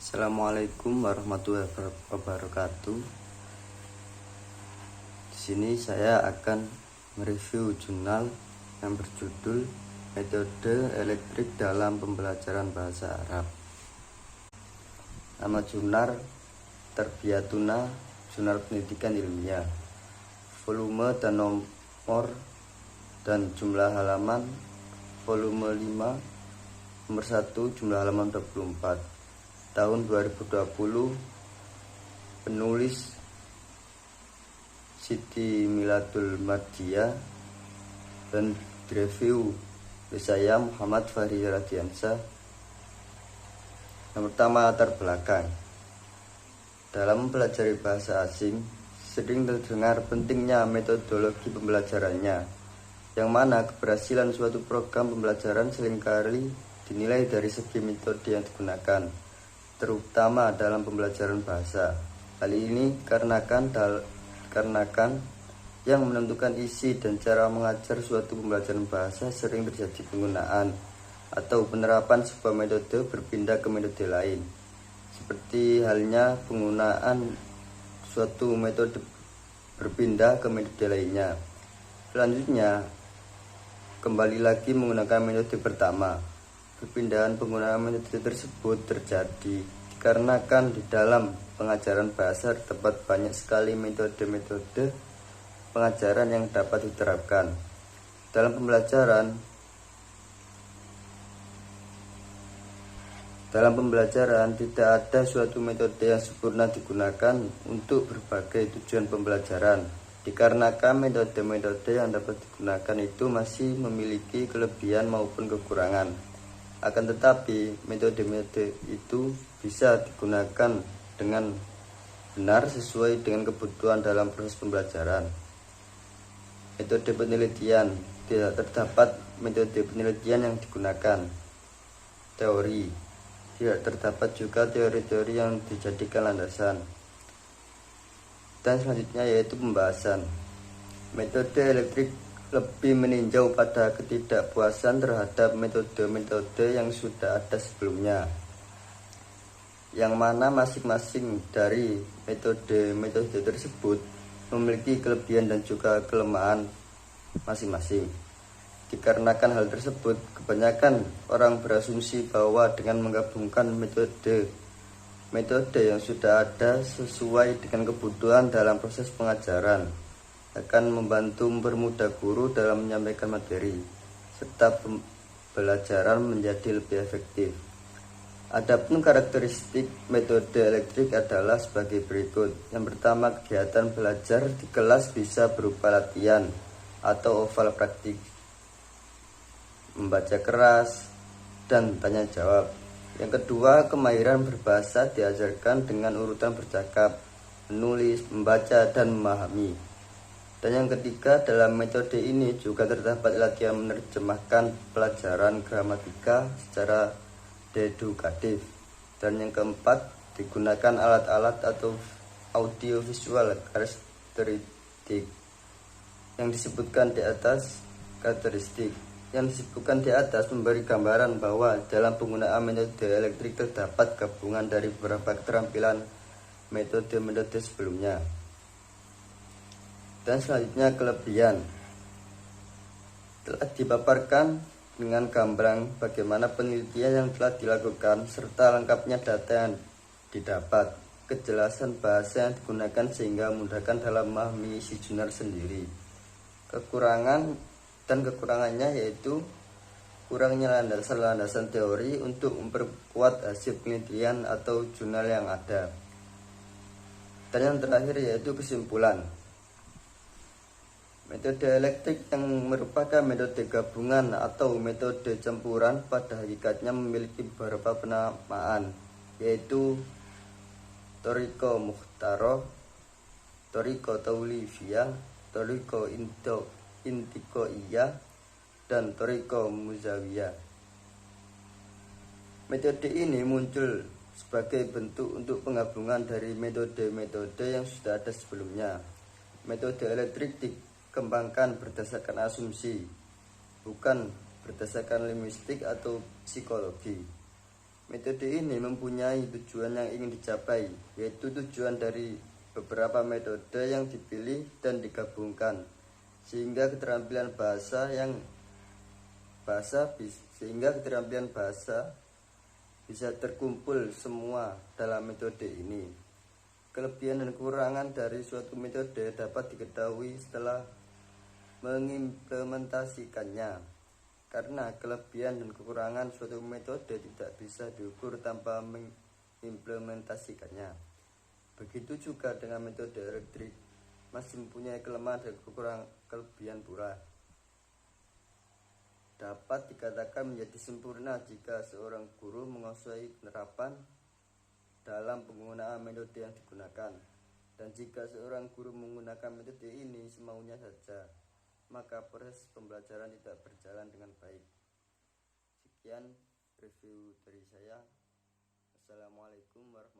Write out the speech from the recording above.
Assalamualaikum warahmatullahi wabarakatuh. Di sini saya akan mereview jurnal yang berjudul Metode Elektrik dalam Pembelajaran Bahasa Arab. Nama jurnal Tarbiyatuna, Jurnal Pendidikan Ilmiah. Volume dan nomor dan jumlah halaman volume 5 nomor 1 jumlah halaman 24 tahun 2020. Penulis Siti Miladul Mardiah dan direview saya Muhammad Fahri Radiansyah. Yang pertama, latar belakang. Dalam mempelajari bahasa asing, sering terdengar pentingnya metodologi pembelajarannya, yang mana keberhasilan suatu program pembelajaran seringkali dinilai dari segi metode yang digunakan, terutama dalam pembelajaran bahasa. Hal ini dikarenakan yang menentukan isi dan cara mengajar suatu pembelajaran bahasa sering terjadi penggunaan atau penerapan sebuah metode berpindah ke metode lain, seperti halnya penggunaan suatu metode berpindah ke metode lainnya. Selanjutnya, kembali lagi menggunakan metode pertama. Perpindahan penggunaan metode tersebut terjadi dikarenakan di dalam pengajaran bahasa terdapat banyak sekali metode-metode pengajaran yang dapat diterapkan. Dalam pembelajaran tidak ada suatu metode yang sempurna digunakan untuk berbagai tujuan pembelajaran, dikarenakan metode-metode yang dapat digunakan itu masih memiliki kelebihan maupun kekurangan. Akan tetapi, metode-metode itu bisa digunakan dengan benar sesuai dengan kebutuhan dalam proses pembelajaran. Metode penelitian. Tidak terdapat metode penelitian yang digunakan. Teori. Tidak terdapat juga teori-teori yang dijadikan landasan. Dan selanjutnya yaitu pembahasan. Metode elektrik lebih meninjau pada ketidakpuasan terhadap metode-metode yang sudah ada sebelumnya, yang mana masing-masing dari metode-metode tersebut memiliki kelebihan dan juga kelemahan masing-masing. Dikarenakan hal tersebut, kebanyakan orang berasumsi bahwa dengan menggabungkan metode yang sudah ada sesuai dengan kebutuhan dalam proses pengajaran akan membantu mempermudah guru dalam menyampaikan materi, serta pembelajaran menjadi lebih efektif. Adapun karakteristik metode elektrik adalah sebagai berikut. Yang pertama, kegiatan belajar di kelas bisa berupa latihan atau oval praktik, membaca keras, dan tanya jawab. Yang kedua, kemahiran berbahasa diajarkan dengan urutan bercakap, menulis, membaca, dan memahami. Dan yang ketiga, dalam metode ini juga terdapat latihan menerjemahkan pelajaran gramatika secara dedukatif. Dan yang keempat, digunakan alat-alat atau audiovisual karakteristik yang disebutkan di atas. Memberi gambaran bahwa dalam penggunaan metode elektrik terdapat gabungan dari beberapa keterampilan metode-metode sebelumnya. Dan selanjutnya, kelebihan. Telah dipaparkan dengan gamblang bagaimana penelitian yang telah dilakukan serta lengkapnya data yang didapat, kejelasan bahasa yang digunakan sehingga memudahkan dalam memahami isi jurnal sendiri. Kekurangannya yaitu kurangnya landasan teori untuk memperkuat hasil penelitian atau jurnal yang ada. Dan yang terakhir yaitu kesimpulan. Metode elektrik yang merupakan metode gabungan atau metode campuran pada hakikatnya memiliki beberapa penamaan, yaitu Thoriqah Mukhtarah, Thoriqah Taulifiyah, Thoriqah Intiqoiyah, dan Thoriqah Muzawiyah. Metode ini muncul sebagai bentuk untuk penggabungan dari metode-metode yang sudah ada sebelumnya. Metode elektrik dikembangkan berdasarkan asumsi, bukan berdasarkan linguistik atau psikologi. Metode ini mempunyai tujuan yang ingin dicapai, yaitu tujuan dari beberapa metode yang dipilih dan digabungkan, sehingga keterampilan bahasa bisa terkumpul semua dalam metode ini. Kelebihan dan kekurangan dari suatu metode dapat diketahui setelah mengimplementasikannya. Karena kelebihan dan kekurangan suatu metode tidak bisa diukur tanpa mengimplementasikannya. Begitu juga dengan metode elektrik, masih mempunyai kelemahan dan kelebihan pula. Dapat dikatakan menjadi sempurna jika seorang guru menguasai penerapan dalam penggunaan metode yang digunakan. Dan jika seorang guru menggunakan metode ini semaunya saja, maka proses pembelajaran tidak berjalan dengan baik. Sekian review dari saya. Assalamualaikum warahmatullahi wabarakatuh.